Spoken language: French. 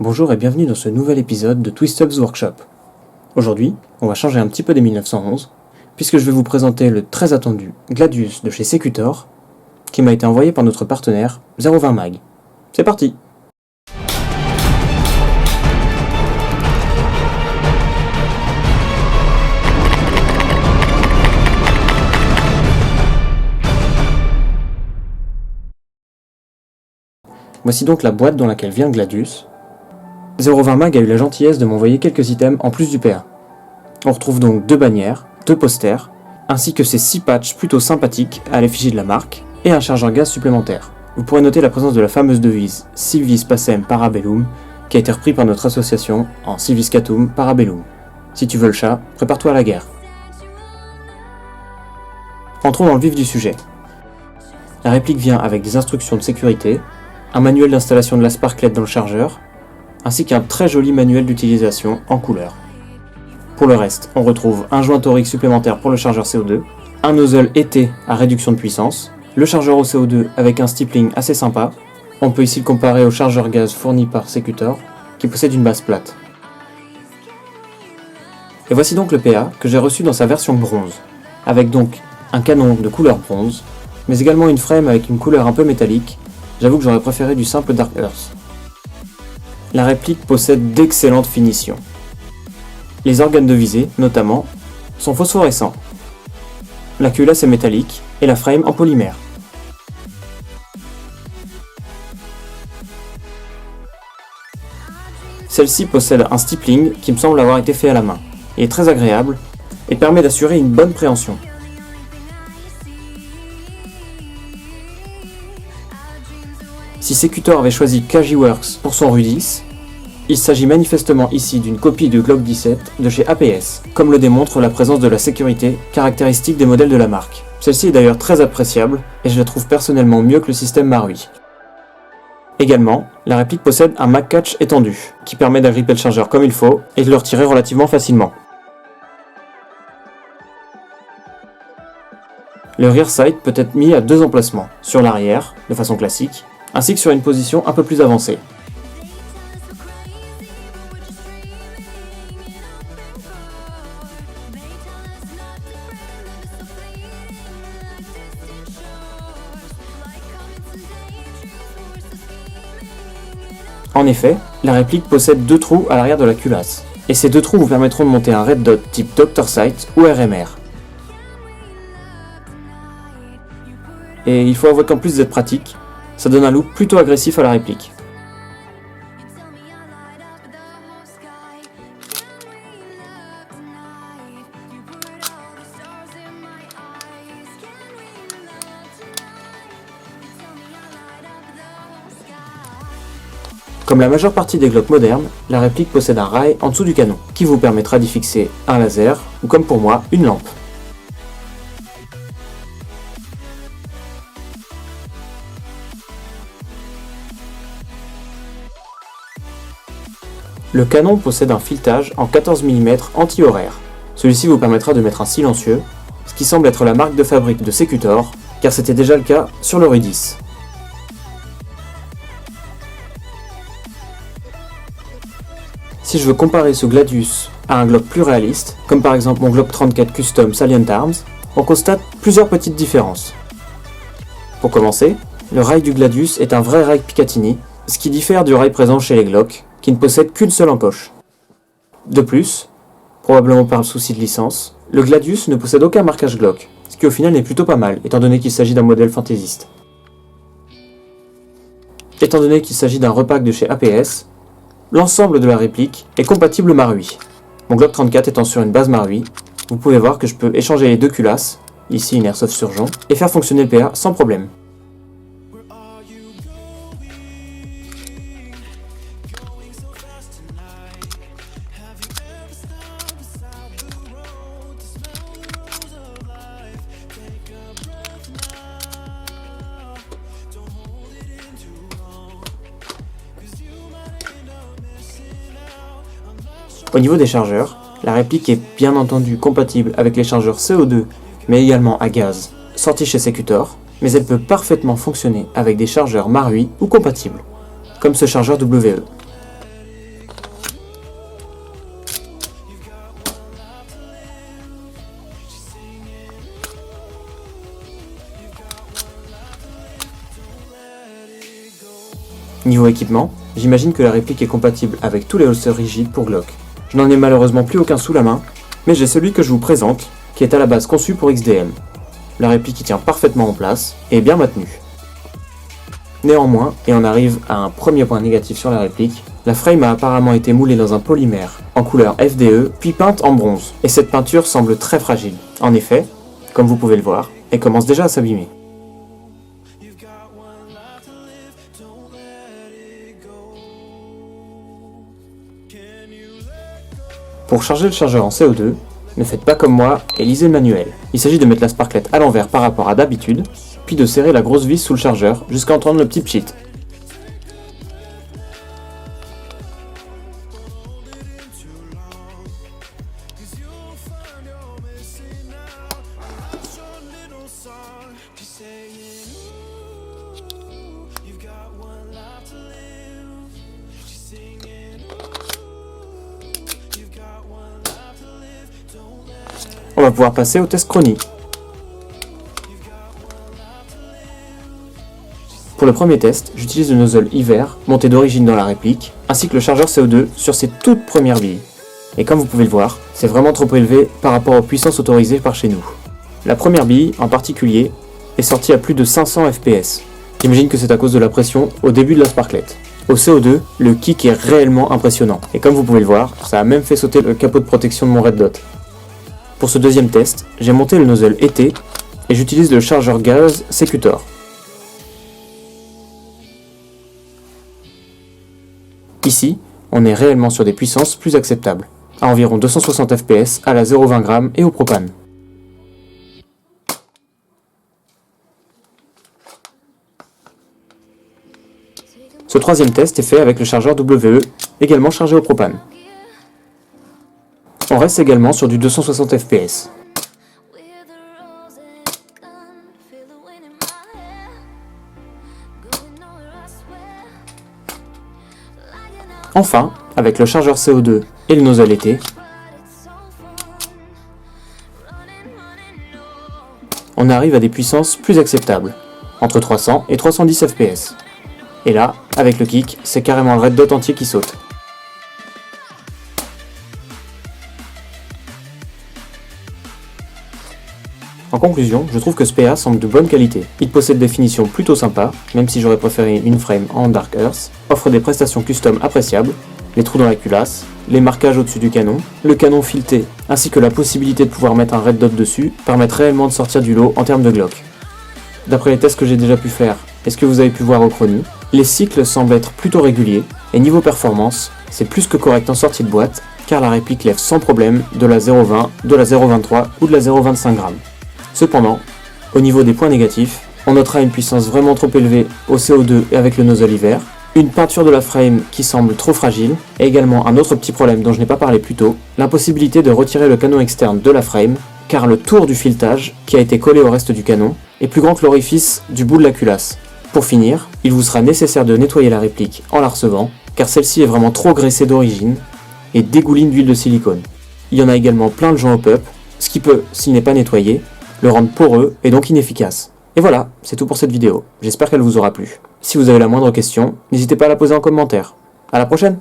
Bonjour et bienvenue dans ce nouvel épisode de TwistUp's Workshop. Aujourd'hui, on va changer un petit peu des 1911, puisque je vais vous présenter le très attendu Gladius de chez Secutor, qui m'a été envoyé par notre partenaire 020 Mag. C'est parti! Voici donc la boîte dans laquelle vient Gladius. 020 Mag a eu la gentillesse de m'envoyer quelques items en plus du PA. On retrouve donc 2 bannières, 2 posters, ainsi que ces 6 patchs plutôt sympathiques à l'effigie de la marque, et un chargeur gaz supplémentaire. Vous pourrez noter la présence de la fameuse devise Civis Pacem Parabellum, qui a été repris par notre association en Civiscatum Parabellum. Si tu veux le chat, prépare-toi à la guerre. Entrons dans le vif du sujet. La réplique vient avec des instructions de sécurité, un manuel d'installation de la Sparklet dans le chargeur, ainsi qu'un très joli manuel d'utilisation en couleur. Pour le reste, on retrouve un joint torique supplémentaire pour le chargeur CO2, un nozzle été à réduction de puissance, le chargeur au CO2 avec un stippling assez sympa. On peut ici le comparer au chargeur gaz fourni par Secutor, qui possède une base plate. Et voici donc le PA que j'ai reçu dans sa version bronze, avec donc un canon de couleur bronze, mais également une frame avec une couleur un peu métallique. J'avoue que j'aurais préféré du simple Dark Earth. La réplique possède d'excellentes finitions. Les organes de visée, notamment, sont phosphorescents. La culasse est métallique et la frame en polymère. Celle-ci possède un stippling qui me semble avoir été fait à la main. Il est très agréable et permet d'assurer une bonne préhension. Si Secutor avait choisi Kajiworks pour son Rudis, il s'agit manifestement ici d'une copie de Glock 17 de chez APS, comme le démontre la présence de la sécurité caractéristique des modèles de la marque. Celle-ci est d'ailleurs très appréciable et je la trouve personnellement mieux que le système Marui. Également, la réplique possède un MagCatch étendu, qui permet d'agripper le chargeur comme il faut et de le retirer relativement facilement. Le rear sight peut être mis à 2 emplacements, sur l'arrière, de façon classique, ainsi que sur une position un peu plus avancée. En effet, la réplique possède 2 trous à l'arrière de la culasse, et ces 2 trous vous permettront de monter un Red Dot type Dr Sight ou RMR. Et il faut avouer qu'en plus d'être pratique, ça donne un look plutôt agressif à la réplique. Comme la majeure partie des Glock modernes, la réplique possède un rail en dessous du canon, qui vous permettra d'y fixer un laser, ou comme pour moi, une lampe. Le canon possède un filetage en 14 mm anti-horaire. Celui-ci vous permettra de mettre un silencieux, ce qui semble être la marque de fabrique de Secutor, car c'était déjà le cas sur le Rudis. Si je veux comparer ce Gladius à un Glock plus réaliste, comme par exemple mon Glock 34 Custom Salient Arms, on constate plusieurs petites différences. Pour commencer, le rail du Gladius est un vrai rail Picatinny, ce qui diffère du rail présent chez les Glock, qui ne possède qu'une seule encoche. De plus, probablement par le souci de licence, le Gladius ne possède aucun marquage Glock, ce qui au final n'est plutôt pas mal, étant donné qu'il s'agit d'un modèle fantaisiste. Étant donné qu'il s'agit d'un repack de chez APS, l'ensemble de la réplique est compatible Marui. Mon Glock 34 étant sur une base Marui, vous pouvez voir que je peux échanger les 2 culasses, ici une Airsoft Surgeon, et faire fonctionner le PA sans problème. Au niveau des chargeurs, la réplique est bien entendu compatible avec les chargeurs CO2, mais également à gaz, sortis chez Secutor, mais elle peut parfaitement fonctionner avec des chargeurs Marui ou compatibles, comme ce chargeur WE. Niveau équipement, j'imagine que la réplique est compatible avec tous les holsters rigides pour Glock. Je n'en ai malheureusement plus aucun sous la main, mais j'ai celui que je vous présente, qui est à la base conçu pour XDM. La réplique y tient parfaitement en place et est bien maintenue. Néanmoins, et on arrive à un premier point négatif sur la réplique, la frame a apparemment été moulée dans un polymère en couleur FDE, puis peinte en bronze, et cette peinture semble très fragile. En effet, comme vous pouvez le voir, elle commence déjà à s'abîmer. Pour charger le chargeur en CO2, ne faites pas comme moi et lisez le manuel. Il s'agit de mettre la sparklette à l'envers par rapport à d'habitude, puis de serrer la grosse vis sous le chargeur jusqu'à entendre le petit pchit. On va pouvoir passer au test chronie. Pour le premier test, j'utilise le nozzle hiver, monté d'origine dans la réplique, ainsi que le chargeur CO2 sur ses toutes premières billes. Et comme vous pouvez le voir, c'est vraiment trop élevé par rapport aux puissances autorisées par chez nous. La première bille, en particulier, est sortie à plus de 500 fps. J'imagine que c'est à cause de la pression au début de la sparklette. Au CO2, le kick est réellement impressionnant. Et comme vous pouvez le voir, ça a même fait sauter le capot de protection de mon Red Dot. Pour ce deuxième test, j'ai monté le nozzle été et j'utilise le chargeur gaz Secutor. Ici, on est réellement sur des puissances plus acceptables, à environ 260 fps à la 0,20 g et au propane. Ce troisième test est fait avec le chargeur WE, également chargé au propane. On reste également sur du 260 fps. Enfin, avec le chargeur CO2 et le nozzle été, on arrive à des puissances plus acceptables, entre 300 et 310 fps. Et là, avec le kick, c'est carrément le Red Dot entier qui saute. En conclusion, je trouve que ce PA semble de bonne qualité. Il possède des finitions plutôt sympas, même si j'aurais préféré une frame en Dark Earth, offre des prestations custom appréciables, les trous dans la culasse, les marquages au-dessus du canon, le canon fileté, ainsi que la possibilité de pouvoir mettre un Red Dot dessus, permettent réellement de sortir du lot en termes de Glock. D'après les tests que j'ai déjà pu faire et ce que vous avez pu voir au chronie, les cycles semblent être plutôt réguliers, et niveau performance, c'est plus que correct en sortie de boîte, car la réplique lève sans problème de la 0,20, de la 0,23 ou de la 0,25 g. Cependant, au niveau des points négatifs, on notera une puissance vraiment trop élevée au CO2 et avec le nozzle hiver, une peinture de la frame qui semble trop fragile, et également un autre petit problème dont je n'ai pas parlé plus tôt, l'impossibilité de retirer le canon externe de la frame, car le tour du filetage, qui a été collé au reste du canon, est plus grand que l'orifice du bout de la culasse. Pour finir, il vous sera nécessaire de nettoyer la réplique en la recevant, car celle-ci est vraiment trop graissée d'origine, et dégouline d'huile de silicone. Il y en a également plein de joints au pup, ce qui peut, s'il n'est pas nettoyé, le rendre poreux et donc inefficace. Et voilà, c'est tout pour cette vidéo. J'espère qu'elle vous aura plu. Si vous avez la moindre question, n'hésitez pas à la poser en commentaire. À la prochaine!